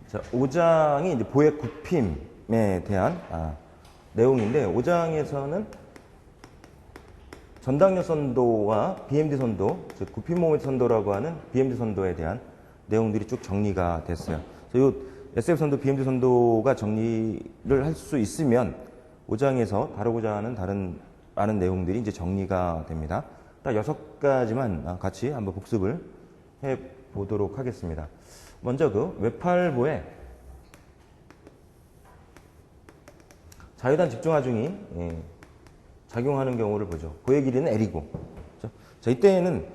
자, 5장이 이제 보의 굽힘에 대한 내용인데 5장에서는 전당력 선도와 BMD 선도, 즉 굽힘 모멘트 선도라고 하는 BMD 선도에 대한 내용들이 쭉 정리가 됐어요. 그래서 이 SF 선도, BMD 선도가 정리를 할 수 있으면 5장에서 다루고자 하는 다른 많은 내용들이 이제 정리가 됩니다. 딱 6가지만 같이 한번 복습을 해 보도록 하겠습니다. 먼저 그 외팔부에 자유단 집중하중이 작용하는 경우를 보죠. 보의 길이는 L이고. 자, 이때에는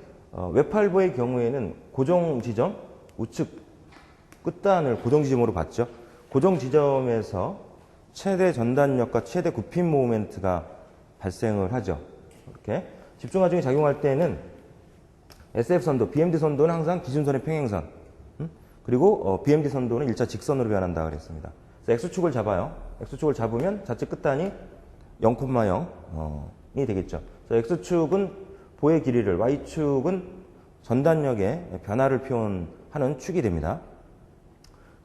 외팔부의 경우에는 고정 지점, 우측 끝단을 고정 지점으로 봤죠. 고정 지점에서 최대 전단력과 최대 굽힘 모멘트가 발생을 하죠. 이렇게 집중하중이 작용할 때는 SF 선도, BMD 선도는 항상 기준선의 평행선, 그리고 BMD 선도는 일자 직선으로 변한다 그랬습니다. 그래서 X축을 잡아요. X축을 잡으면 좌측 끝단이 0,0이 되겠죠. 그래서 X축은 보의 길이를, Y축은 전단력의 변화를 표현하는 축이 됩니다.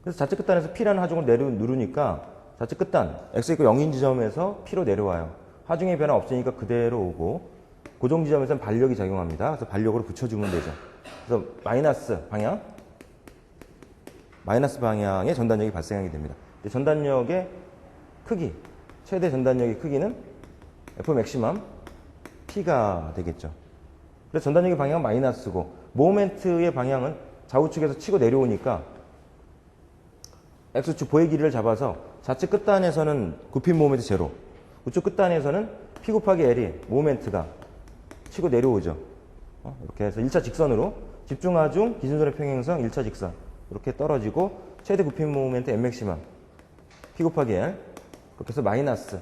그래서 좌측 끝단에서 P라는 하중을 누르니까 좌측 끝단 X = 0인 지점에서 P로 내려와요. 하중의 변화 없으니까 그대로 오고 고정 지점에서는 반력이 작용합니다. 그래서 반력으로 붙여주면 되죠. 그래서 마이너스 방향의 전단력이 발생하게 됩니다. 전단력의 크기, 최대 전단력의 크기는 F 맥시멈 P가 되겠죠. 그래서 전단력의 방향은 마이너스고 모멘트의 방향은 좌우측에서 치고 내려오니까 X축 보의 길이를 잡아서 좌측 끝단에서는 굽힘 모멘트 제로, 우측 끝단에서는 P 곱하기 L이 모멘트가 치고 내려오죠. 이렇게 해서 1차 직선으로 집중하중 기준선의 평행선 1차 직선 이렇게 떨어지고 최대 굽힘 모멘트 M 맥시멈 P 곱하기 L 그렇게 해서 마이너스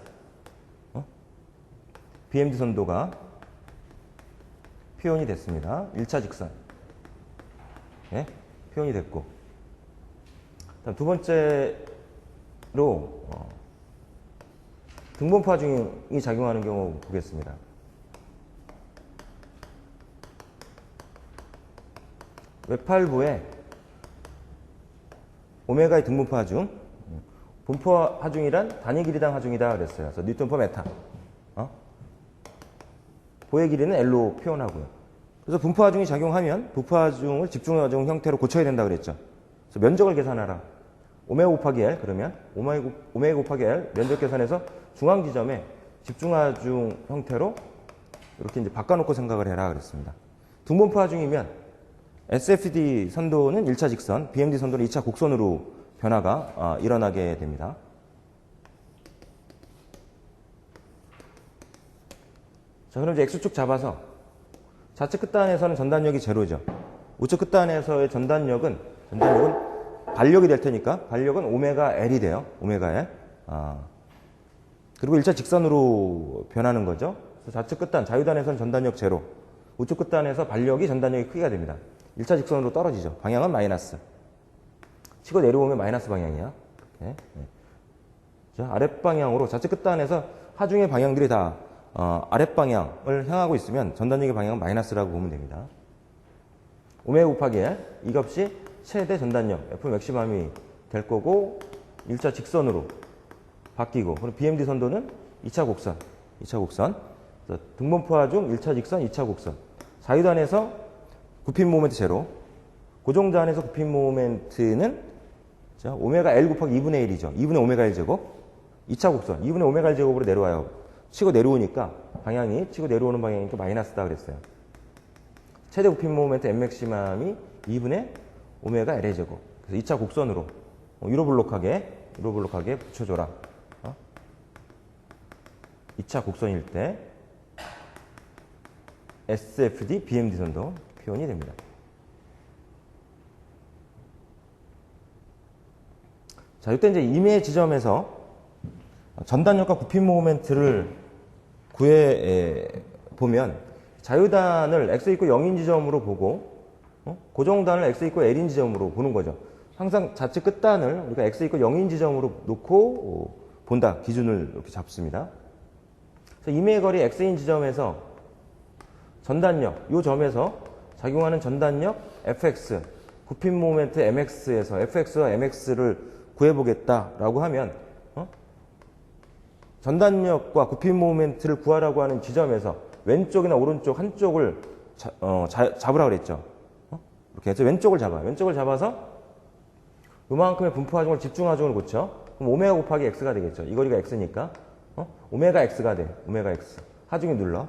BMD 선도가 표현이 됐습니다. 1차 직선 표현이 됐고 다음 두 번째로 등분포 하중이 작용하는 경우 보겠습니다. 외팔부에 오메가의 등분포 하중, 분포 하중이란 단위 길이당 하중이다 그랬어요. 그래서 뉴턴 퍼 메타. 보의 길이는 L로 표현하고요. 그래서 분포 하중이 작용하면 분포 하중을 집중 하중 형태로 고쳐야 된다 그랬죠. 그래서 면적을 계산하라. 오메가 곱하기 L 그러면 오메가 곱하기 L 면적 계산해서 중앙 지점에 집중 하중 형태로 이렇게 이제 바꿔놓고 생각을 해라 그랬습니다. 등분포 하중이면 SFD 선도는 1차 직선, BMD 선도는 2차 곡선으로 변화가 일어나게 됩니다. 자, 그럼 이제 X축 잡아서 좌측 끝단에서는 전단력이 제로죠. 우측 끝단에서의 전단력은 반력이 될 테니까 반력은 오메가 L이 돼요. 오메가 L. 그리고 1차 직선으로 변하는 거죠. 그래서 좌측 끝단, 자유단에서는 전단력 제로, 우측 끝단에서 반력이 전단력의 크기가 됩니다. 1차 직선으로 떨어지죠. 방향은 마이너스. 치고 내려오면 마이너스 방향이야. 자, 아랫방향으로 좌측 끝단에서 하중의 방향들이 다 아랫방향을 향하고 있으면 전단력의 방향은 마이너스라고 보면 됩니다. 오메가 곱하기 L 이것이 최대 전단력 F 맥시멈이 될 거고 1차 직선으로 바뀌고 그리고 BMD 선도는 2차 곡선 등분포 하중 1차 직선 2차 곡선 자유단에서 굽힘 모멘트 제로 고정단에서 굽힘 모멘트는 자, 오메가 L 곱하기 2분의 1이죠. 2분의 오메가 L 제곱 2차 곡선 2분의 오메가 L 제곱으로 내려와요. 치고 내려오니까 방향이 치고 내려오는 방향이니까 마이너스다 그랬어요. 최대 굽힘 모멘트 M 맥시멈이 2분의 오메가 L의 제곱. 그래서 2차 곡선으로 유로블록하게 붙여줘라. 2차 곡선일 때 SFD, BMD 선도 표현이 됩니다. 자, 이때 이제 임의 지점에서 전단력과 굽힘 모멘트를 구해 보면 자유단을 X = 0인 지점으로 보고 고정단을 X = L인 지점으로 보는 거죠. 항상 좌측 끝단을 우리가 X = 0인 지점으로 놓고 본다. 기준을 이렇게 잡습니다. 그래서 임의 거리 X인 지점에서 전단력, 이 점에서 작용하는 전단력 fx 굽힘 모멘트 mx에서 fx와 mx를 구해보겠다라고 하면 전단력과 굽힘 모멘트를 구하라고 하는 지점에서 왼쪽이나 오른쪽 한쪽을 잡으라고 그랬죠. 이렇게 해서 왼쪽을 잡아요. 왼쪽을 잡아서 요만큼의 분포 하중을 집중 하중을 고쳐. 그럼 오메가 곱하기 x가 되겠죠. 이 거리가 x니까 오메가 x가 돼. 오메가 x. 하중이 눌러.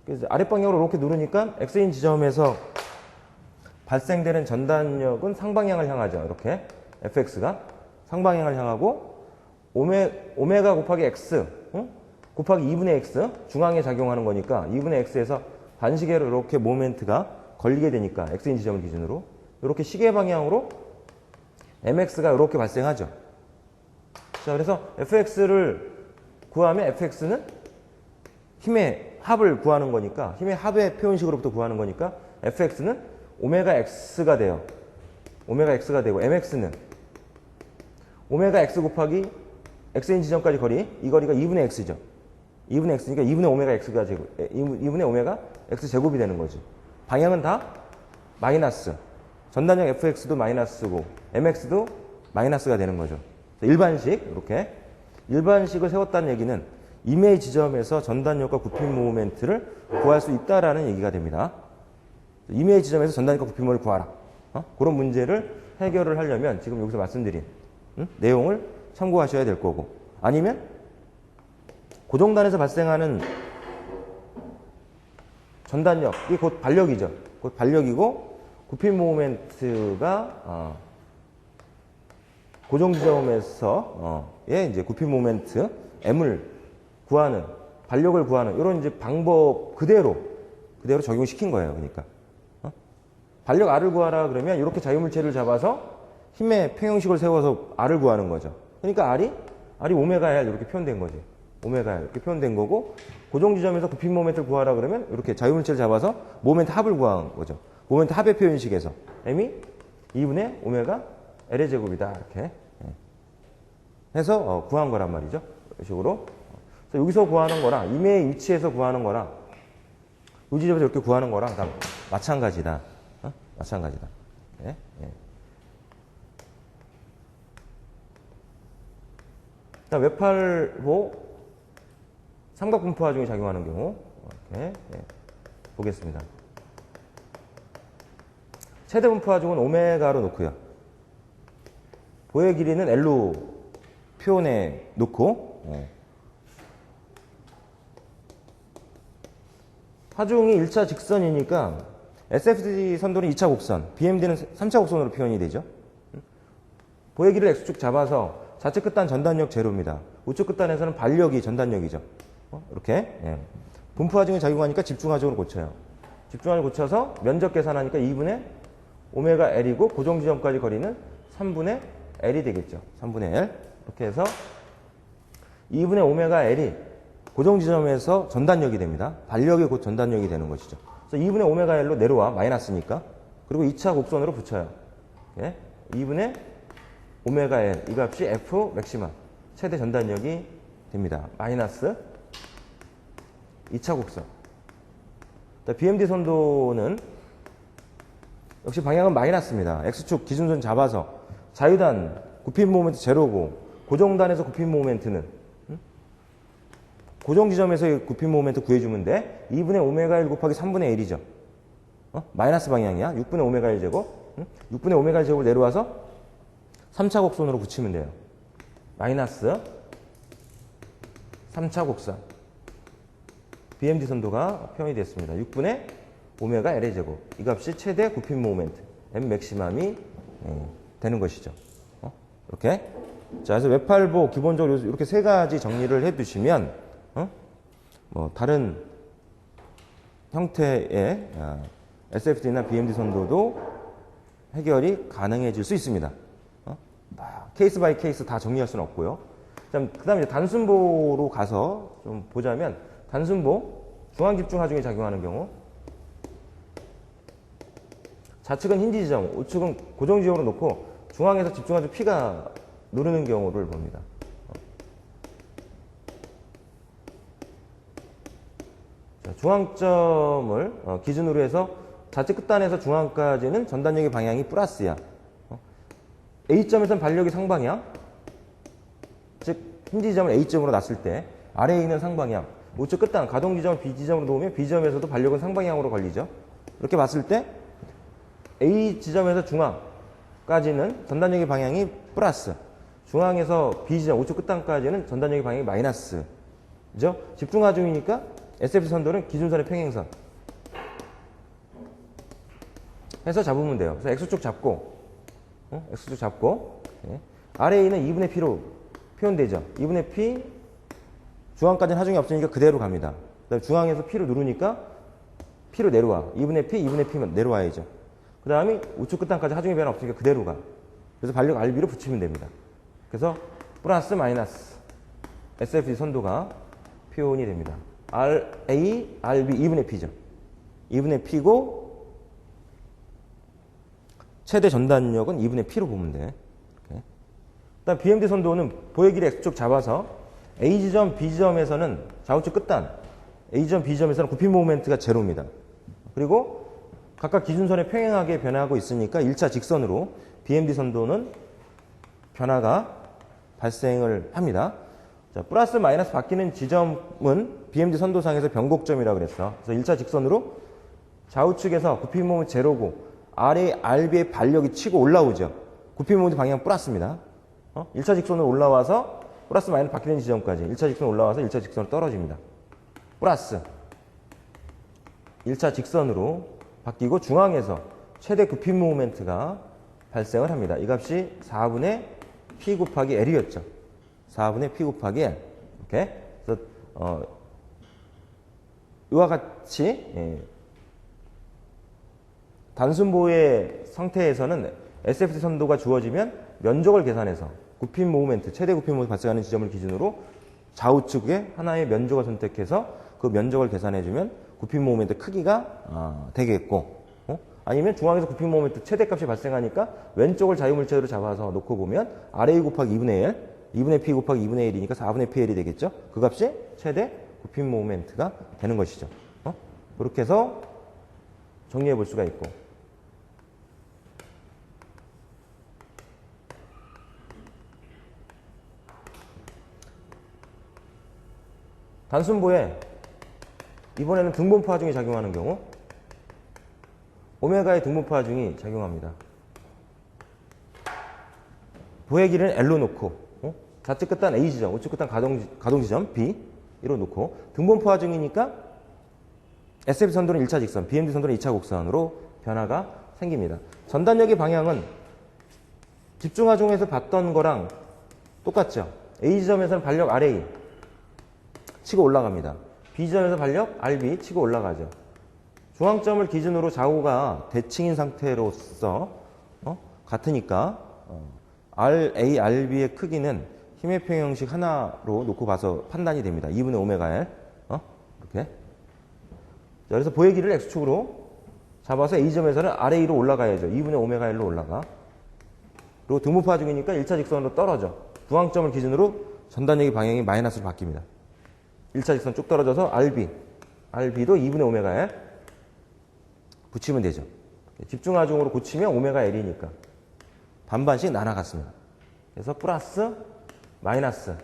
그래서 아랫방향으로 이렇게 누르니까 x인 지점에서 발생되는 전단력은 상방향을 향하죠. 이렇게 fx가 상방향을 향하고 오메가 곱하기 x 곱하기 2분의 x 중앙에 작용하는 거니까 2분의 x에서 반시계로 이렇게 모멘트가 걸리게 되니까 x인 지점을 기준으로 이렇게 시계 방향으로 mx가 이렇게 발생하죠. 자, 그래서 fx를 구하면 fx는 힘의 합을 구하는 거니까 힘의 합의 표현식으로부터 구하는 거니까 fx는 오메가 x가 돼요. 오메가 x가 되고 mx는 오메가 x 곱하기 x인 지점까지 거리, 이 거리가 2분의 x죠. 2분의 x니까 2분의 오메가 x가 제곱, 2분의 오메가 x 제곱이 되는 거지. 방향은 다 마이너스. 전단력 fx도 마이너스고 mx도 마이너스가 되는 거죠. 일반식 이렇게 일반식을 세웠다는 얘기는 임의 지점에서 전단력과 굽힘 모멘트를 구할 수 있다라는 얘기가 됩니다. 임의 지점에서 전단력과 굽힘을 구하라. 그런 문제를 해결을 하려면 지금 여기서 말씀드린 내용을 참고하셔야 될 거고, 아니면 고정단에서 발생하는 전단력이 곧 반력이죠. 곧 반력이고 굽힘 모멘트가 고정 지점에서의 이제 굽힘 모멘트 m을 구하는 반력을 구하는 이런 이제 방법 그대로 적용시킨 거예요. 그러니까 반력 r을 구하라 그러면 이렇게 자유물체를 잡아서 힘의 평형식을 세워서 r을 구하는 거죠. 그러니까 r이 오메가 r 이렇게 표현된 거지. 오메가 r 이렇게 표현된 거고, 고정 지점에서 굽힘 모멘트를 구하라 그러면 이렇게 자유물체를 잡아서 모멘트 합을 구한 거죠. 모멘트 합의 표현식에서 m이 2분의 오메가 l의 제곱이다 이렇게 해서 구한 거란 말이죠. 이런 식으로. 그래서 여기서 구하는 거랑 임의 위치에서 구하는 거랑 이 지점에서 이렇게 구하는 거랑 다 마찬가지다. 마찬가지다. 예? 예. 자, 외팔호 삼각분포 하중이 작용하는 경우 이렇게 보겠습니다. 최대 분포 하중은 오메가로 놓고요. 보의 길이는 L로 표현해 놓고 하중이 1차 직선이니까 SFD 선도는 2차 곡선, BMD는 3차 곡선으로 표현이 되죠. 보의 길이를 X축 잡아서 좌측 끝단 전단력 제로입니다. 우측 끝단에서는 반력이 전단력이죠. 이렇게 분포 하중이 작용하니까 집중 하중으로 고쳐요. 집중 하중을 고쳐서 면적 계산하니까 2분의 오메가 L이고 고정 지점까지 거리는 3분의 L이 되겠죠. 3분의 L. 이렇게 해서 2분의 오메가 L이 고정 지점에서 전단력이 됩니다. 반력이 곧 전단력이 되는 것이죠. 그래서 2분의 오메가 L로 내려와 마이너스니까. 그리고 2차 곡선으로 붙여요. 2분의 오메가 L 이 값이 F 맥시멈 최대 전단력이 됩니다. 마이너스 2차 곡선. BMD 선도는 역시 방향은 마이너스입니다. X축 기준선 잡아서 자유단 굽힘 모멘트 제로고 고정단에서 굽힘 모멘트는 고정 지점에서의 굽힘 모멘트 구해주면 돼. 2분의 오메가 1 곱하기 3분의 1이죠. 마이너스 방향이야. 6분의 오메가 1 제곱. 6분의 오메가 1 제곱을 내려와서 3차 곡선으로 붙이면 돼요. 마이너스 3차 곡선. BMD 선도가 표현이 됐습니다. 6분의 오메가 L의 제곱. 이 값이 최대 굽힘 모멘트 M 맥시멈이 되는 것이죠. 이렇게. 자, 그래서 외팔보 기본적으로 이렇게 세 가지 정리를 해 두시면 뭐 다른 형태의 SFD나 BMD 선도도 해결이 가능해질 수 있습니다. 케이스 바이 케이스 다 정리할 수는 없고요. 그 다음에 단순보로 가서 좀 보자면, 단순보, 중앙집중 하중이 작용하는 경우, 좌측은 힌지 지점, 우측은 고정 지점으로 놓고 중앙에서 집중하중 P가 누르는 경우를 봅니다. 자, 중앙점을 기준으로 해서 좌측 끝단에서 중앙까지는 전단력의 방향이 플러스야. A점에서는 반력이 상방향, 즉 힘 지점을 A점으로 놨을 때 아래에 있는 상방향, 우측 끝단 가동 지점을 B 지점으로 놓으면 B 지점에서도 반력은 상방향으로 걸리죠. 이렇게 봤을 때 A 지점에서 중앙까지는 전단력의 방향이 플러스, 중앙에서 B 지점 우측 끝단까지는 전단력의 방향이 마이너스. 그죠? 집중하중이니까 SF 선도는 기준선의 평행선 해서 잡으면 돼요. 그래서 X축 잡고, X축 잡고, 네. 아래에 있는 2분의 P로 표현되죠. 2분의 P, 중앙까지는 하중이 없으니까 그대로 갑니다. 그다음에 중앙에서 P로 누르니까 P로 내려와. 2분의 P, 2분의 P만 내려와야죠. 그 다음에 우측 끝단까지 하중의 변화 없으니까 그대로 가. 그래서 반력 RB로 붙이면 됩니다. 그래서 플러스 마이너스 SFC 선도가 표현이 됩니다. RA, RB 2분의 P죠. 2분의 P고 최대 전단력은 2분의 P로 보면 돼. 그다음 BMD 선도는 보의 길이 X축 잡아서 A 지점, B 지점에서는 좌우측 끝단, A 지점, B 지점에서는 굽힘 모멘트가 제로입니다. 그리고 각각 기준선에 평행하게 변화하고 있으니까 1차 직선으로 BMD 선도는 변화가 발생을 합니다. 자, 플러스 마이너스 바뀌는 지점은 BMD 선도상에서 변곡점이라고 그랬어. 그래서 1차 직선으로 좌우측에서 굽힘 모멘트 제로고 아래 RB의 반력이 치고 올라오죠. 굽힘 모멘트 방향 플러스입니다. 1차 직선으로 올라와서 플러스 마이너스 바뀌는 지점까지 1차 직선 올라와서 1차 직선으로 떨어집니다. 플러스 1차 직선으로 바뀌고 중앙에서 최대 굽힘 모멘트가 발생을 합니다. 이 값이 4분의 P 곱하기 L이었죠. 4분의 P 곱하기 L. 이렇게. 그래서 이와 같이 단순보의 상태에서는 SFC 선도가 주어지면 면적을 계산해서 굽힘 모멘트, 최대 굽힘 모멘트 발생하는 지점을 기준으로 좌우측에 하나의 면적을 선택해서 그 면적을 계산해주면 굽힘 모멘트 크기가 되겠고, 아니면 중앙에서 굽힘 모멘트 최대값이 발생하니까 왼쪽을 자유물체로 잡아서 놓고 보면 RA 곱하기 2분의 L, 2분의 P 곱하기 2분의 L이니까 4분의 PL이 되겠죠. 그 값이 최대 굽힘 모멘트가 되는 것이죠. 그렇게 해서 정리해 볼 수가 있고, 단순보에 이번에는 등분포 하중이 작용하는 경우 오메가의 등분포 하중이 작용합니다. 보의 길이는 L로 놓고 좌측 끝단 A 지점, 우측 끝단 가동 지점 B로 놓고 등분포 하중이니까 SF 선도는 1차 직선, BMD 선도는 2차 곡선으로 변화가 생깁니다. 전단력의 방향은 집중 하중에서 봤던 거랑 똑같죠. A 지점에서는 반력 RA 치고 올라갑니다. B 지점에서 반력 RB 치고 올라가죠. 중앙점을 기준으로 좌우가 대칭인 상태로서 같으니까 RA, RB의 크기는 힘의 평형식 하나로 놓고 봐서 판단이 됩니다. 2분의 오메가 L 이렇게. 자, 그래서 보의 길이를 X축으로 잡아서 A점에서는 RA로 올라가야죠. 2분의 오메가 L로 올라가. 그리고 등분포 하중이니까 1차 직선으로 떨어져. 중앙점을 기준으로 전단력의 방향이 마이너스로 바뀝니다. 1차 직선 쭉 떨어져서 RB도 2분의 오메가 L 붙이면 되죠. 집중 하중으로 고치면 오메가 L이니까 반반씩 나눠갔습니다. 그래서 플러스 마이너스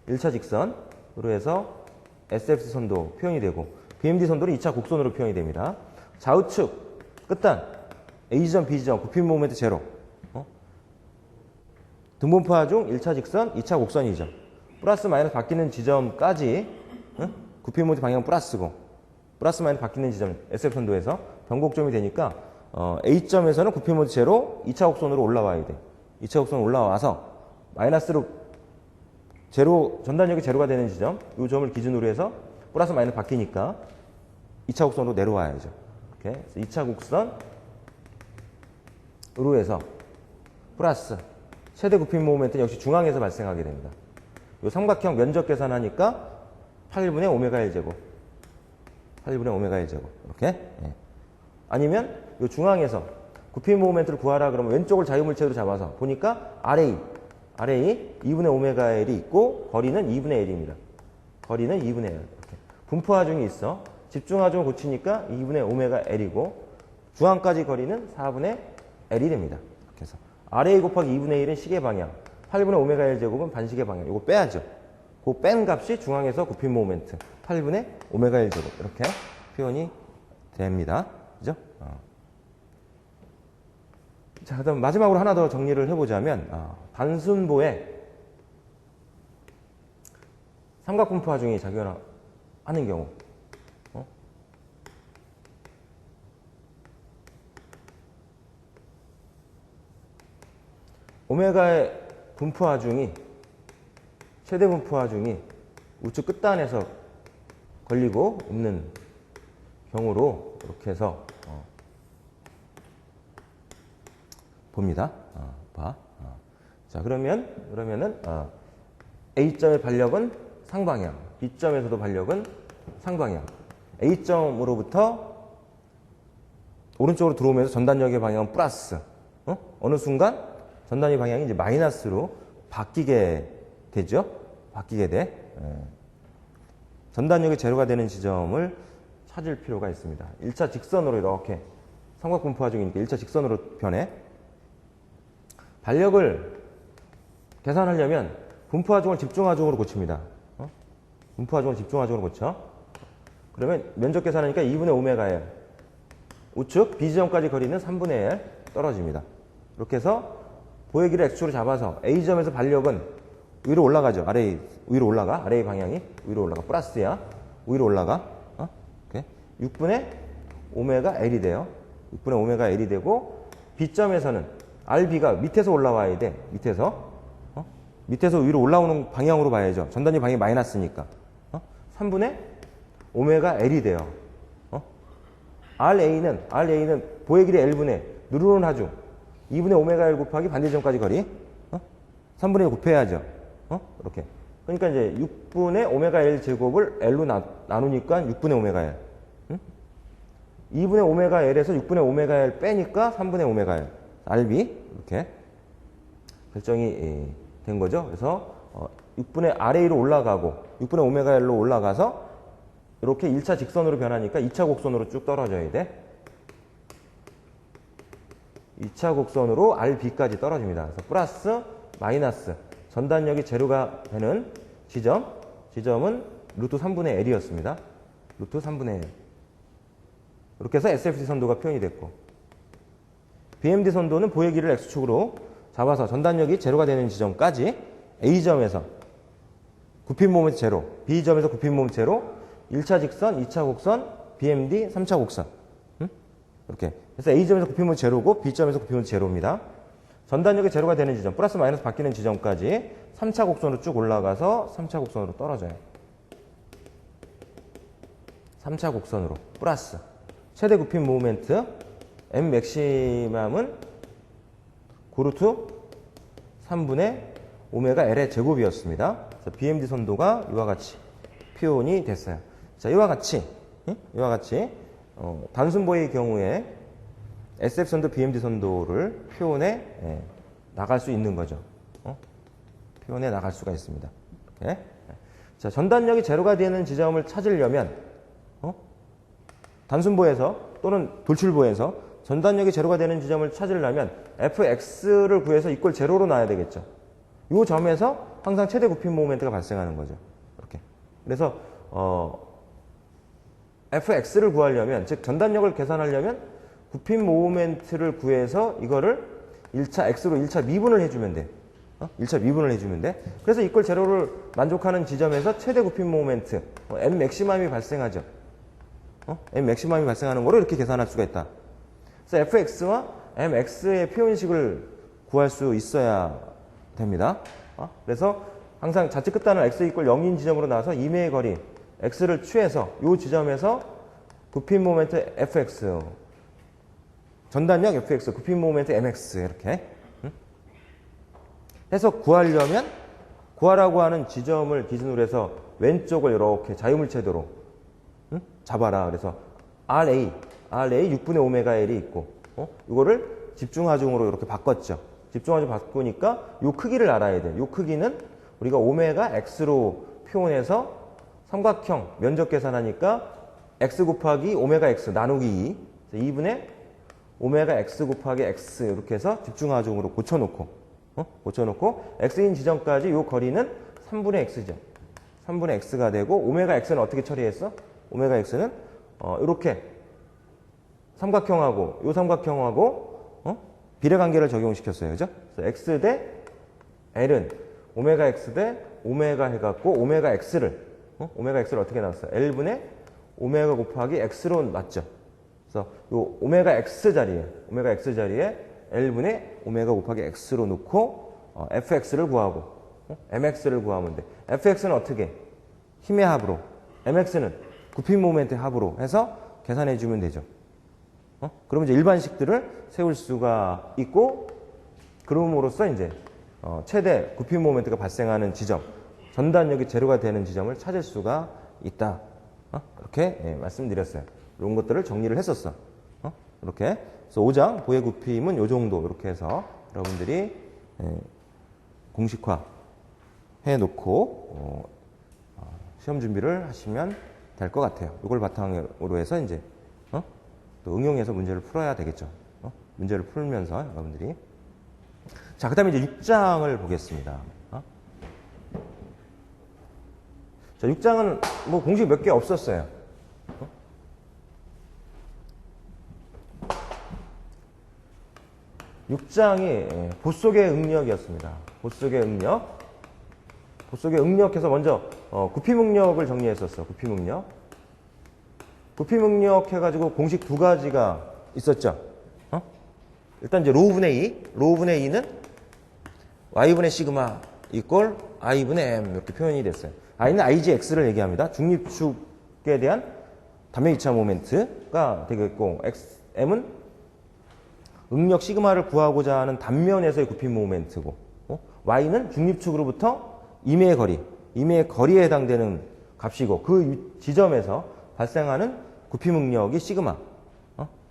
1차 직선으로 해서 SFC 선도 표현이 되고 BMD 선도는 2차 곡선으로 표현이 됩니다. 좌우측 끝단 A지점, B지점 굽힘 모멘트 제로. 등분포 하중 1차 직선, 2차 곡선이죠. 플러스 마이너스 바뀌는 지점까지 굽힘 모멘트 방향은 플러스고 플러스 마이너스 바뀌는 지점 SF 선도에서 변곡점이 되니까 A점에서는 굽힘 모멘트 제로, 2차 곡선으로 올라와야 돼. 2차 곡선 올라와서 마이너스로 제로, 전단력이 제로가 되는 지점, 이 점을 기준으로 해서 플러스 마이너스 바뀌니까 2차 곡선으로 내려와야죠. 이렇게. 2차 곡선으로 해서 플러스 최대 굽힘 모멘트는 역시 중앙에서 발생하게 됩니다. 이 삼각형 면적 계산하니까 8분의 오메가 1제곱. 8분의 오메가 1제곱. 이렇게. 예. 아니면 이 중앙에서 굽힘 모멘트를 구하라 그러면 왼쪽을 자유물체로 잡아서 보니까 RA 2분의 오메가 L이 있고 거리는 2분의 L입니다. 거리는 2분의 L. 이렇게. 분포 하중이 있어. 집중하중을 고치니까 2분의 오메가 L이고 중앙까지 거리는 4분의 L이 됩니다. 이렇게 해서 RA 곱하기 2분의 1은 시계 방향, 8분의 오메가 L 제곱은 반시계 방향. 이거 빼야죠. 그 뺀 값이 중앙에서 굽힌 모멘트 8분의 오메가 L 제곱. 이렇게 표현이 됩니다. 그죠? 자, 그다음 마지막으로 하나 더 정리를 해보자면 단순보에 삼각분포 하중이 작용하는 경우 오메가의 분포 하중이 최대 분포 하중이 우측 끝단에서 걸리고 있는 경우로 이렇게 해서 봅니다. 자, 그러면은 A점의 반력은 상방향, B점에서도 반력은 상방향. A점으로부터 오른쪽으로 들어오면서 전단력의 방향은 플러스. 어느 순간 전단의 방향이 이제 마이너스로 바뀌게 되죠. 바뀌게 돼. 전단력이 제로가 되는 지점을 찾을 필요가 있습니다. 1차 직선으로 이렇게 삼각분포 하중이니까 1차 직선으로 변해. 반력을 계산하려면 분포 하중을 집중 하중으로 고칩니다. 분포 하중을 집중 하중으로 고쳐. 그러면 면적 계산하니까 2분의 오메가 L. 우측 B지점까지 거리는 3분의 L 떨어집니다. 이렇게 해서 보여기를 X축으로 잡아서 A점에서 반력은 위로 올라가죠. RA 위로 올라가. RA 방향이 위로 올라가. 플러스야. 위로 올라가. 오케이. 6분의 오메가 L이 돼요. 6분의 오메가 L이 되고 B점에서는 RB가 밑에서 올라와야 돼. 밑에서 위로 올라오는 방향으로 봐야죠. 전단지 방향이 마이너스니까. 3분의 오메가 L이 돼요. RA는 보의 길이 L분의 누르는 하중 2분의 오메가 L 곱하기 반대점까지 거리 3분의 1 곱해야죠. 이렇게. 그러니까 이제 6분의 오메가 L 제곱을 L로 나누니까 6분의 오메가 L. 2분의 오메가 L에서 6분의 오메가 L 빼니까 3분의 오메가 L. RB. 이렇게 결정이 된 거죠. 그래서 6분의 RA로 올라가고 6분의 오메가 L로 올라가서 이렇게 1차 직선으로 변하니까 2차 곡선으로 쭉 떨어져야 돼. 2차 곡선으로 RB까지 떨어집니다. 그래서 플러스, 마이너스. 전단력이 제로가 되는 지점은 루트 3분의 L이었습니다. 루트 3분의 L. 이렇게 해서 SFC 선도가 표현이 됐고, BMD 선도는 보의 길이를 X축으로 잡아서 전단력이 제로가 되는 지점까지 A점에서 굽힌 모멘트 제로, B점에서 굽힌 모멘트 제로, 1차 직선, 2차 곡선, BMD, 3차 곡선. 이렇게. 그래서 A점에서 굽힌 모멘트 제로고 B점에서 굽힌 모멘트 제로입니다. 전단력이 제로가 되는 지점, 플러스 마이너스 바뀌는 지점까지 3차 곡선으로 쭉 올라가서 3차 곡선으로 떨어져요. 3차 곡선으로 플러스 최대 굽힌 모멘트 M 맥시멈은 고루트 3분의 오메가 L의 제곱이었습니다. 그래서 BMD 선도가 이와 같이 표현이 됐어요. 자, 이와 같이 단순보의 경우에 SF 선도, BMD 선도를 표현해 나갈 수 있는 거죠. 표현해 나갈 수가 있습니다. 이렇게. 자, 전단력이 제로가 되는 지점을 찾으려면 단순보에서 또는 돌출보에서 전단력이 제로가 되는 지점을 찾으려면 fx를 구해서 이꼴 제로로 놔야 되겠죠. 이 점에서 항상 최대 굽힌 모멘트가 발생하는 거죠. 이렇게. 그래서 fx를 구하려면, 즉 전단력을 계산하려면 굽힌 모멘트를 구해서 이거를 1차 x로 1차 미분을 해주면 돼. 1차 미분을 해주면 돼. 그래서 이꼴 제로를 만족하는 지점에서 최대 굽힌 모멘트 m 맥시멈이 발생하죠. m 맥시멈이 발생하는 거로 이렇게 계산할 수가 있다. 그래서 fx와 mx의 표현식을 구할 수 있어야 됩니다. 그래서 항상 좌측 끝단을 x 이꼴 0인 지점으로 나와서 임의의 거리 x를 취해서 이 지점에서 굽힌 모멘트 fx, 전단력 fx, 굽힌 모멘트 mx 이렇게 해서 구하라고 하는 지점을 기준으로 해서 왼쪽을 이렇게 자유물체도로 잡아라. 그래서 RA 6분의 오메가 L이 있고 이거를 집중하중으로 이렇게 바꿨죠. 집중하중 바꾸니까 이 크기를 알아야 돼. 이 크기는 우리가 오메가 X로 표현해서 삼각형 면적 계산하니까 x 곱하기 오메가 x 나누기 2. 2분의 오메가 x 곱하기 x 이렇게 해서 집중하중으로 고쳐놓고 x인 지점까지 이 거리는 3분의 x죠. 3분의 x가 되고 오메가 x는 어떻게 처리했어? 오메가 x는 이렇게 삼각형하고 이 삼각형하고 비례관계를 적용시켰어요. 그죠? 그래서 x 대 l은 오메가 x 대 오메가 해갖고 오메가 x를 어떻게 나왔어요? l분의 오메가 곱하기 x로 놨죠. 그래서 요 오메가 x 자리에 l분의 오메가 곱하기 x로 놓고 fx를 구하고 mx를 구하면 돼. fx는 어떻게? 힘의 합으로, mx는 굽힘 모멘트의 합으로 해서 계산해 주면 되죠. 그러면 이제 일반식들을 세울 수가 있고, 그럼으로써 이제 최대 굽힘 모멘트가 발생하는 지점, 전단력이 제로가 되는 지점을 찾을 수가 있다. 이렇게 말씀드렸어요. 이런 것들을 정리를 했었어. 이렇게. 그래서 5장 보의 굽힘은 요 정도 이렇게 해서 여러분들이 공식화 해놓고 시험 준비를 하시면 될 것 같아요. 이걸 바탕으로 해서 이제 또 응용해서 문제를 풀어야 되겠죠. 문제를 풀면서 여러분들이. 자, 그 다음에 이제 6장을 보겠습니다. 자, 6장은 뭐 공식 몇 개 없었어요. 6장이 보속의 응력이었습니다. 보속의 응력. 보속의 응력해서 먼저 굽힘 응력을 정리했었어. 굽힘 응력. 굽힘 응력 해가지고 공식 두 가지가 있었죠. 일단 이제 로우분의 2. 로우분의 2는 y분의 시그마 이꼴 i분의 m 이렇게 표현이 됐어요. i는 igx를 얘기합니다. 중립축에 대한 단면 2차 모멘트가 되겠고, m은 응력 시그마를 구하고자 하는 단면에서의 굽힘 모멘트고, y는 중립축으로부터 임의의 거리에 해당되는 값이고, 그 지점에서 발생하는 굽힘 응력이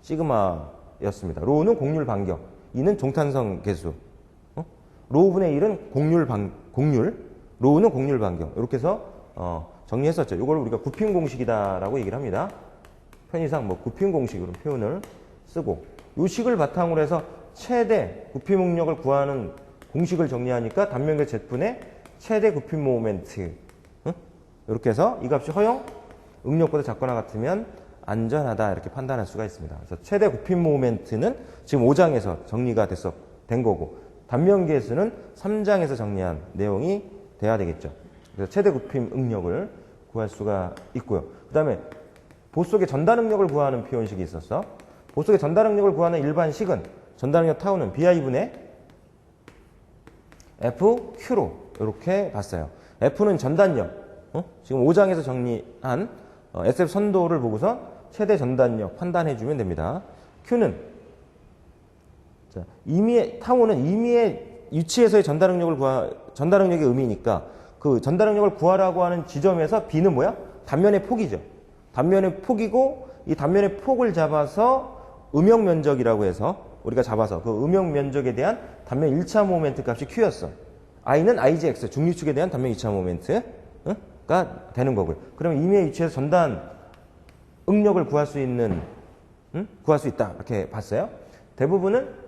시그마였습니다. 로우는 곡률 반경, 2는 종탄성 계수, 로우분의 1은 로우는 곡률 반경. 이렇게 해서 정리했었죠. 이걸 우리가 굽힘 공식이다라고 얘기를 합니다. 편의상 뭐 굽힘 공식으로 표현을 쓰고, 이 식을 바탕으로 해서 최대 굽힘 응력을 구하는 공식을 정리하니까 단면계 Z분의 최대 굽힘 모멘트. 이렇게 해서 이 값이 허용 응력보다 작거나 같으면 안전하다 이렇게 판단할 수가 있습니다. 그래서 최대 굽힘 모멘트는 지금 5장에서 정리가 된 거고, 단면계수는 3장에서 정리한 내용이 돼야 되겠죠. 그래서 최대 굽힘 응력을 구할 수가 있고요. 그 다음에 보속의 전달 응력을 구하는 표현식이 있었어. 보속의 전달 응력을 구하는 일반식은 전달 응력 타우는 BI분의 FQ로 이렇게 봤어요. F는 전단력. 지금 5장에서 정리한 SF 선도를 보고서 최대 전단력 판단해주면 됩니다. Q는 타우는 임의의 위치에서의 전달 응력의 의미니까 그 전달 응력을 구하라고 하는 지점에서 B는 뭐야? 단면의 폭이죠. 단면의 폭이고, 이 단면의 폭을 잡아서 음역 면적이라고 해서 우리가 잡아서 그 음역 면적에 대한 단면 1차 모멘트 값이 Q였어. I는 IGX, 중립축에 대한 단면 2차 모멘트가 되는 거고요. 그러면 임의의 위치에서 전단 응력을 구할 수 있다. 이렇게 봤어요. 대부분은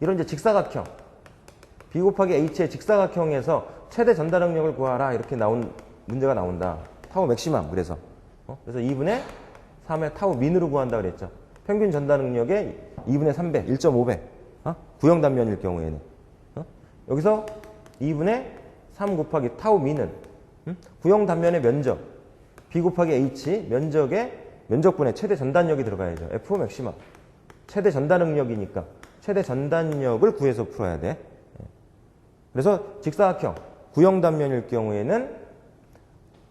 이런 이제 직사각형, B 곱하기 H의 직사각형에서 최대 전달 응력을 구하라 이렇게 문제가 나온다. 타우 맥시멈. 그래서 2분의 3의 타우 민으로 구한다 그랬죠. 평균 전달 응력의 2분의 3배, 1.5배. 구형 단면일 경우에는. 여기서 2분의 3 곱하기 타우 민은 구형 단면의 면적, B 곱하기 H 면적분의 최대 전단력이 들어가야죠. F 맥시멈. 최대 전달 응력이니까 최대 전단력을 구해서 풀어야 돼. 그래서 직사각형, 구형 단면일 경우에는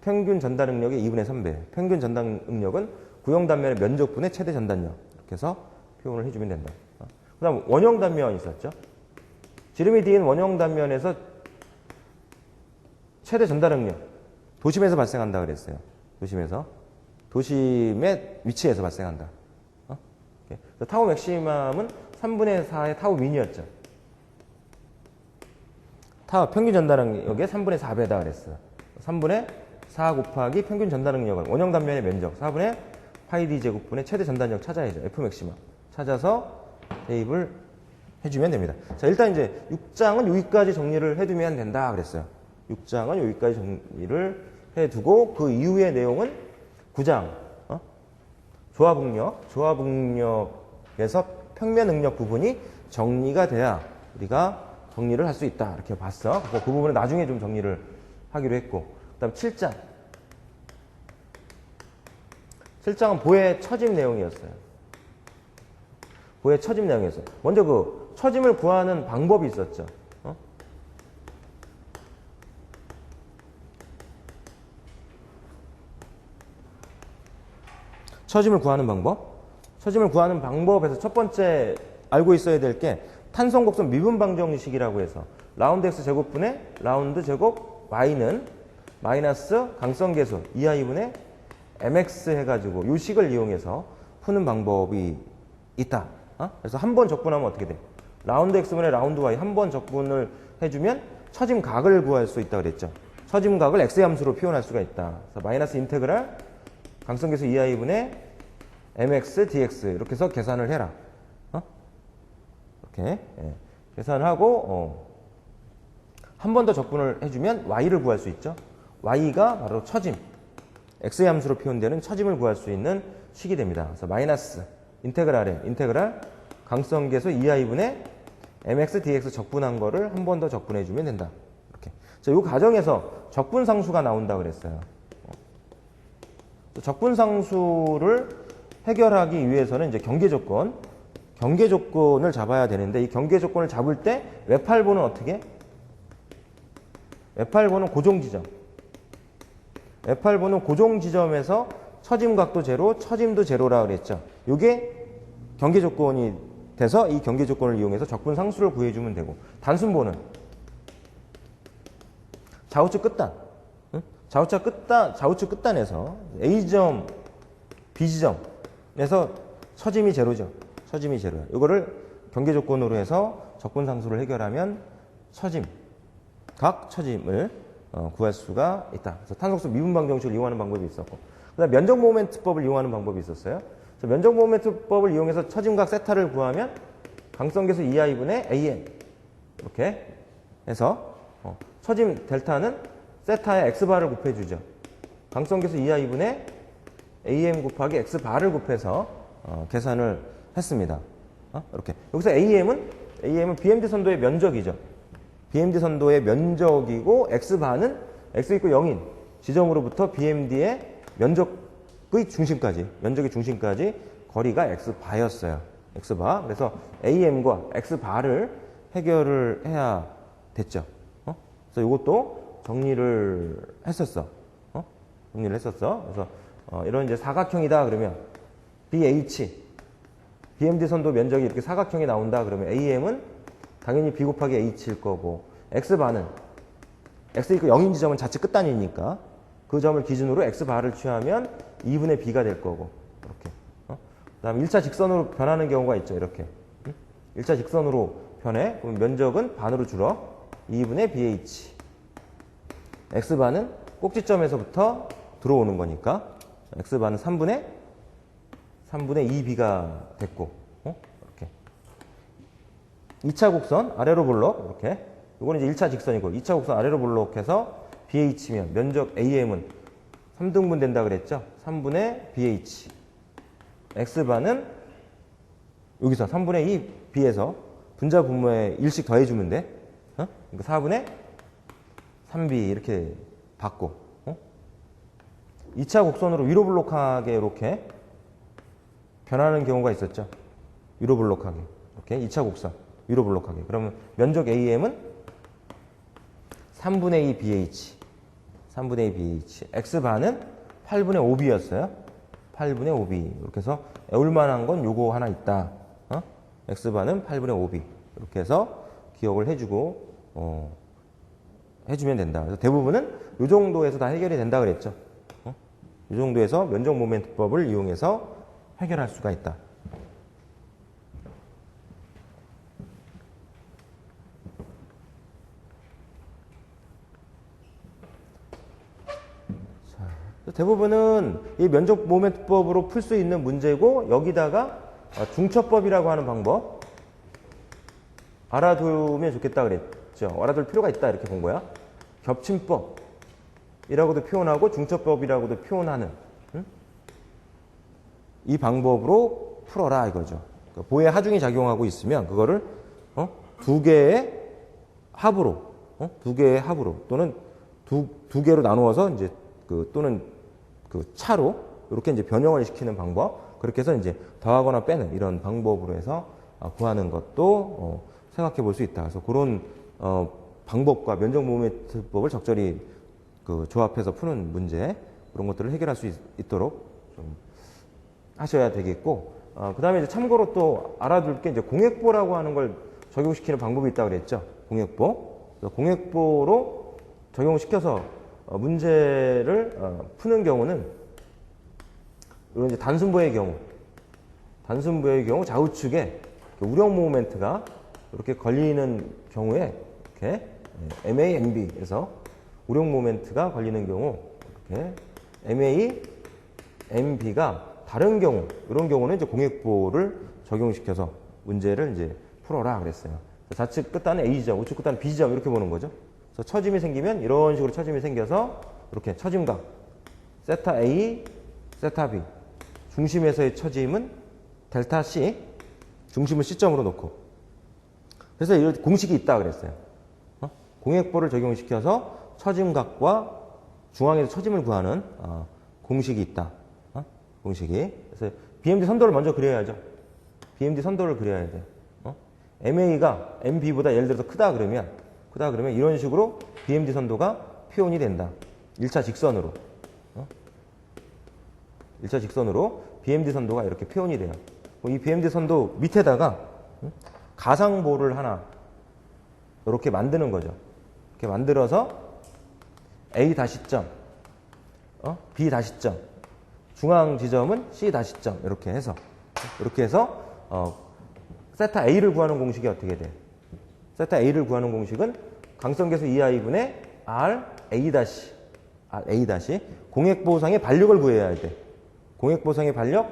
평균 전달 응력의 2분의 3배. 평균 전달 응력은 구형 단면의 면적분의 최대 전단력. 이렇게 해서 표현을 해주면 된다. 그 다음 원형 단면이 있었죠. 지름이 D인 원형 단면에서 최대 전달 응력. 도심에서 발생한다 그랬어요. 도심의 위치에서 발생한다. 타우 맥시멈은 3분의 4의 타우 민이었죠. 타우 평균 전달 응력의 3분의 4배다 그랬어요. 3분의 4 곱하기 평균 전달 능력은 원형 단면의 면적 4분의 파이 d 제곱분의 최대 전달력 찾아야죠. F 맥시마 찾아서 대입을 해주면 됩니다. 자, 일단 이제 6장은 여기까지 정리를 해두면 된다 그랬어요. 6장은 여기까지 정리를 해두고 그 이후의 내용은 9장 조화북력에서 평면 능력 부분이 정리가 돼야 우리가 정리를 할 수 있다 이렇게 봤어. 그 부분은 나중에 좀 정리를 하기로 했고, 그 다음 7장 7장은 보의 처짐 내용이었어요. 보의 처짐 내용이었어요. 먼저 그 처짐을 구하는 방법이 있었죠. 처짐을 구하는 방법? 처짐을 구하는 방법에서 첫 번째 알고 있어야 될 게 탄성곡선 미분방정식이라고 해서 라운드 x 제곱분의 라운드 제곱 y는 마이너스 강성계수 2i분의 mx 해가지고 이 식을 이용해서 푸는 방법이 있다. 그래서 한 번 적분하면 어떻게 돼? 라운드 x분의 라운드 y 한 번 적분을 해주면 처짐각을 구할 수 있다 그랬죠. 처짐각을 x의 함수로 표현할 수가 있다. 그래서 마이너스 인테그랄 강성계수 2i분의 mx dx 이렇게 해서 계산을 해라. 이렇게 계산을 하고 한 번 더 적분을 해주면 y를 구할 수 있죠. y가 바로 처짐, x의 함수로 표현되는 처짐을 구할 수 있는 식이 됩니다. 그래서 마이너스 인테그랄에 인테그랄 강성계수 2i분의 mx dx 적분한 거를 한 번 더 적분해주면 된다. 이렇게. 자, 이 과정에서 적분상수가 나온다 그랬어요. 적분상수를 해결하기 위해서는 이제 경계 조건을 잡아야 되는데 이 경계 조건을 잡을 때 외팔보는 어떻게? 외팔보는 고정 지점. 외팔보는 고정 지점에서 처짐각도 제로, 처짐도 제로라 그랬죠. 이게 경계 조건이 돼서 이 경계 조건을 이용해서 적분상수를 구해주면 되고, 단순보는 좌우측 끝단. 좌우측 끝단에서 A점, B지점에서 처짐이 제로죠. 처짐이 제로야. 이거를 경계 조건으로 해서 적분상수를 해결하면 각 처짐을 구할 수가 있다. 그래서 탄속수 미분방정식을 이용하는 방법이 있었고, 그다음 면적 모멘트법을 이용하는 방법이 있었어요. 그래서 면적 모멘트법을 이용해서 처짐각 세타를 구하면 강성계수 2i분의 am 이렇게 해서 처짐 델타는 세타에 x바를 곱해주죠. 강성계수 2i분의 am 곱하기 x바를 곱해서 계산을 했습니다. 이렇게. 여기서 am은 BMD 선도의 면적이죠. BMD 선도의 면적이고 x바는 x 있고 0인 지점으로부터 BMD의 면적의 중심까지 거리가 x바였어요. x바. 그래서 am과 x바를 해결을 해야 됐죠. 그래서 이것도 정리를 했었어. 그래서 이런 이제 사각형이다 그러면 BMD 선도 면적이 이렇게 사각형이 나온다 그러면 am은 당연히 b 곱하기 h일 거고, x바는 x 있고 0인 지점은 좌측 끝단이니까 그 점을 기준으로 x바를 취하면 2분의 b가 될 거고, 이렇게. 그 다음 1차 직선으로 변하는 경우가 있죠. 이렇게. 1차 직선으로 변해. 그럼 면적은 반으로 줄어. 2분의 bh. x바는 꼭지점에서부터 들어오는 거니까 x바는 3분의 2b가 됐고, 이렇게. 2차 곡선 아래로 볼록 이렇게. 이거는 이제 1차 직선이고, 2차 곡선 아래로 볼록해서 BH면 면적 AM은 3등분 된다 그랬죠? 3분의 BH. X바는 여기서 3분의 2 B에서 분자 분모에 1씩 더해주면 돼. 그러니까 4분의 3B 이렇게 받고, 2차 곡선으로 위로 볼록하게 이렇게 변하는 경우가 있었죠. 위로 볼록하게. 이렇게 2차 곡선 위로 볼록하게. 그러면 면적 AM은 3분의 2 BH. 3분의 2 BH. X바는 8분의 5B였어요. 8분의 5B. 이렇게 해서 애울만한 건 요거 하나 있다. X바는 8분의 5B. 이렇게 해서 기억을 해주고, 해주면 된다. 그래서 대부분은 요 정도에서 다 해결이 된다 그랬죠. 요 정도에서 면적 모멘트법을 이용해서 해결할 수가 있다. 대부분은 이 면적 모멘트법으로 풀 수 있는 문제고 여기다가 중첩법이라고 하는 방법 알아두면 좋겠다 그랬죠. 알아둘 필요가 있다 이렇게 본 거야. 겹침법이라고도 표현하고 중첩법이라고도 표현하는 이 방법으로 풀어라 이거죠. 그러니까 보의 하중이 작용하고 있으면 그거를 두 개의 합으로 또는 두 개로 나누어서 이제 또는 차로 이렇게 이제 변형을 시키는 방법, 그렇게 해서 이제 더하거나 빼는 이런 방법으로 해서 구하는 것도 생각해 볼 수 있다. 그래서 그런 방법과 면적 모멘트법을 적절히 조합해서 푸는 문제, 그런 것들을 해결할 수 있도록 좀 하셔야 되겠고, 그 다음에 이제 참고로 또 알아둘 게 이제 공액보라고 하는 걸 적용시키는 방법이 있다고 그랬죠. 공액보. 공액보로 적용시켜서 문제를 푸는 경우는 이런 이제 단순보의 경우 좌우측에 우령 모멘트가 이렇게 걸리는 경우에 이렇게 MA, MB에서 우령 모멘트가 걸리는 경우 이렇게 MA, MB가 다른 경우, 이런 경우는 이제 공액보를 적용시켜서 문제를 이제 풀어라 그랬어요. 좌측 끝단은 A지점, 우측 끝단은 B지점 이렇게 보는 거죠. 그래서 처짐이 생기면 이런 식으로 처짐이 생겨서 이렇게 처짐각 세타 A, 세타 B 중심에서의 처짐은 델타 C, 중심을 C점으로 놓고, 그래서 이런 공식이 있다 그랬어요. 공액보를 적용시켜서 처짐각과 중앙에서 처짐을 구하는 공식이 있다. 공식이. 그래서 BMD 선도를 먼저 그려야죠. BMD 선도를 그려야 돼. MA가 MB보다 예를 들어서 크다 그러면 이런 식으로 BMD 선도가 표현이 된다. 1차 직선으로. 1차 직선으로 BMD 선도가 이렇게 표현이 돼요. 이 BMD 선도 밑에다가 가상보를 하나 이렇게 만드는 거죠. 이렇게 만들어서 A 다시점, B 다시점, 중앙 지점은 C 다시점 이렇게 해서 세타 A를 구하는 공식이 어떻게 돼? 세타 A를 구하는 공식은 강성계수 2i분의 R A 다시 공액보상의 반력을 구해야 돼. 공액보상의 반력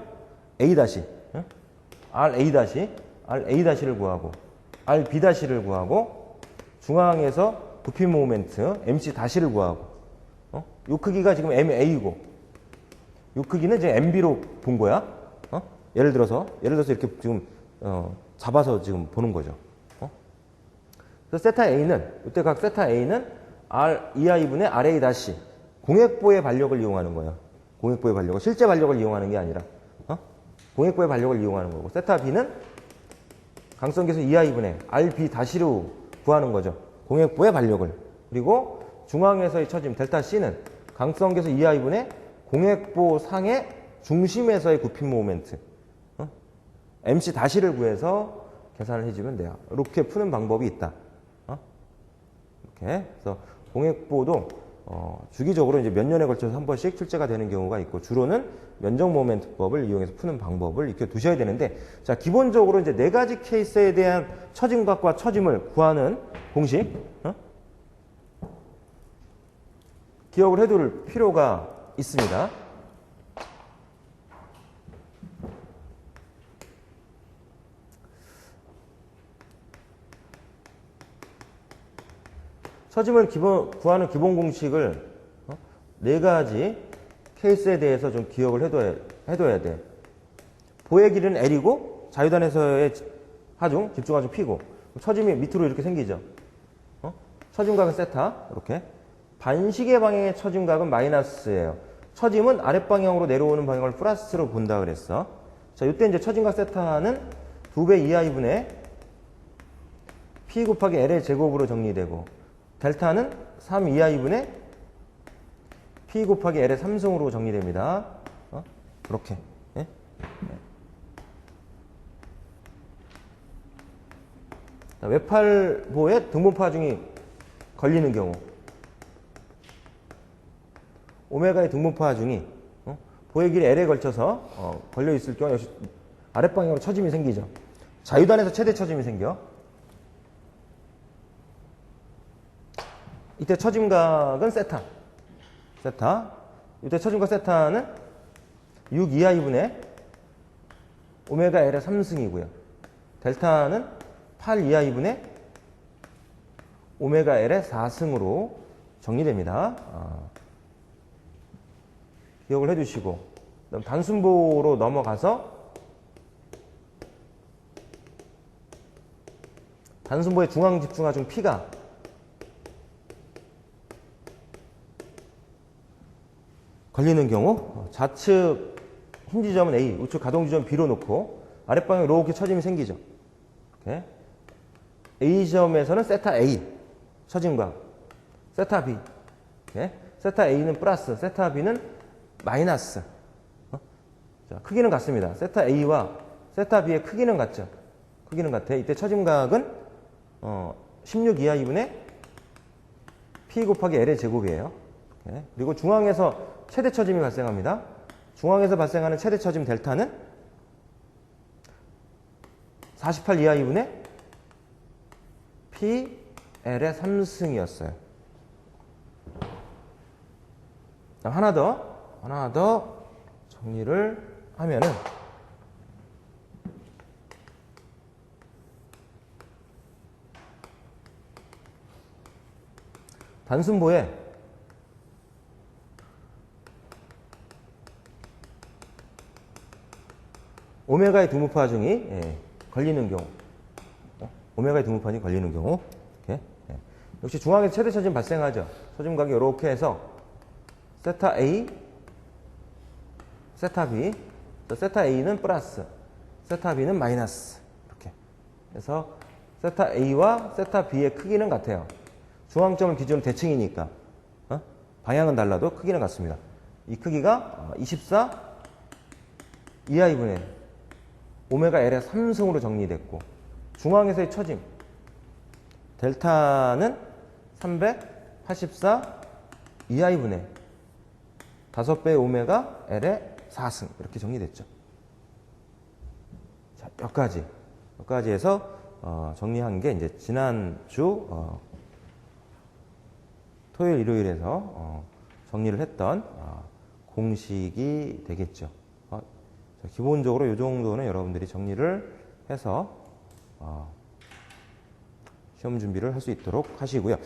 A 다시 R A 다시를 구하고 R B 다시를 구하고 중앙에서 부피 모멘트 MC 다시를 구하고 요 크기가 지금 MA고 요 크기는 이제 MB로 본 거야. 예를 들어서 이렇게 지금 잡아서 지금 보는 거죠. 그래서 세타 A는 이때 각 세타 A는 R 2i분의 RA 다시 공액보의 반력을 이용하는 거예요. 공액보의 반력을 실제 반력을 이용하는 게 아니라 공액보의 반력을 이용하는 거고, 세타 B는 강성계수 2i분의 RB 다시로 구하는 거죠. 공액보의 반력을. 그리고 중앙에서의 처짐 델타 C는 강성계수 2i분의 공액보 상의 중심에서의 굽힘 모멘트 MC 다시를 구해서 계산을 해주면 돼요. 이렇게 푸는 방법이 있다. 이렇게. 그래서 공액보도 주기적으로 이제 몇 년에 걸쳐서 한 번씩 출제가 되는 경우가 있고, 주로는 면적 모멘트법을 이용해서 푸는 방법을 익혀 두셔야 되는데, 자, 기본적으로 이제 네 가지 케이스에 대한 처짐각과 처짐을 구하는 공식, 기억을 해둘 필요가 있습니다. 처짐을 구하는 기본 공식을 네 가지 케이스에 대해서 좀 기억을 해둬야 돼. 보의 길이는 L이고 자유단에서의 하중, 집중하중 P고, 처짐이 밑으로 이렇게 생기죠. 처짐각은 세타 이렇게. 반시계 방향의 처짐각은 마이너스예요. 처짐은 아랫방향으로 내려오는 방향을 플러스로 본다 그랬어. 자, 이때 이제 처짐각 세타는 2배 2i분의 P 곱하기 L의 제곱으로 정리되고, 델타는 3 2i분의 P 곱하기 L의 3승으로 정리됩니다. 이렇게. 예? 외팔보에 등분파 하중이 걸리는 경우, 오메가의 등분파 하중이 보의 길이 L에 걸쳐서 걸려 있을 경우 역시 아랫방향으로 처짐이 생기죠. 자유단에서 최대 처짐이 생겨. 이때 처짐각은 세타. 이때 처짐과 세타는 6 2하이분의 오메가 L의 3승이고요. 델타는 8 2하이분의 오메가 L의 4승으로 정리됩니다. 기억을 해주시고, 그다음 단순보로 넘어가서 단순보의 중앙 집중하중 P가 걸리는 경우 좌측 힘 지점은 A, 우측 가동 지점 B로 놓고 아랫방향 이렇게 처짐이 생기죠. 이렇게. A 지점에서는 세타 A 처짐과 세타 B, 이렇게. 세타 A는 플러스, 세타 B는 마이너스. 자, 크기는 같습니다. 세타 A와 세타 B의 크기는 같죠. 크기는 같아. 이때 처짐각은 16 2하이분의 P 곱하기 L의 제곱이에요. 이렇게. 그리고 중앙에서 최대 처짐이 발생합니다. 중앙에서 발생하는 최대 처짐 델타는 48 2하이분의 P L의 3승이었어요. 하나 더 정리를 하면은 단순보에 오메가의 두무파중이 걸리는 경우, 오메가의 두무파중이 걸리는 경우, 이렇게. 역시 중앙에서 최대 처짐 발생하죠. 처짐각이 이렇게 해서 세타 A, 세타 B, 세타 A는 플러스, 세타 B는 마이너스. 이렇게 해서 세타 A와 세타 B의 크기는 같아요. 중앙점을 기준으로 대칭이니까 방향은 달라도 크기는 같습니다. 이 크기가 24 2하이분의 오메가 L의 3승으로 정리됐고, 중앙에서의 처짐 델타는 384 2하이분의 5배의 오메가 L의 4승 이렇게 정리됐죠. 자, 여기까지 해서 정리한 게 이제 지난주 토요일 일요일에서 정리를 했던 공식이 되겠죠. 기본적으로 이 정도는 여러분들이 정리를 해서 시험 준비를 할 수 있도록 하시고요.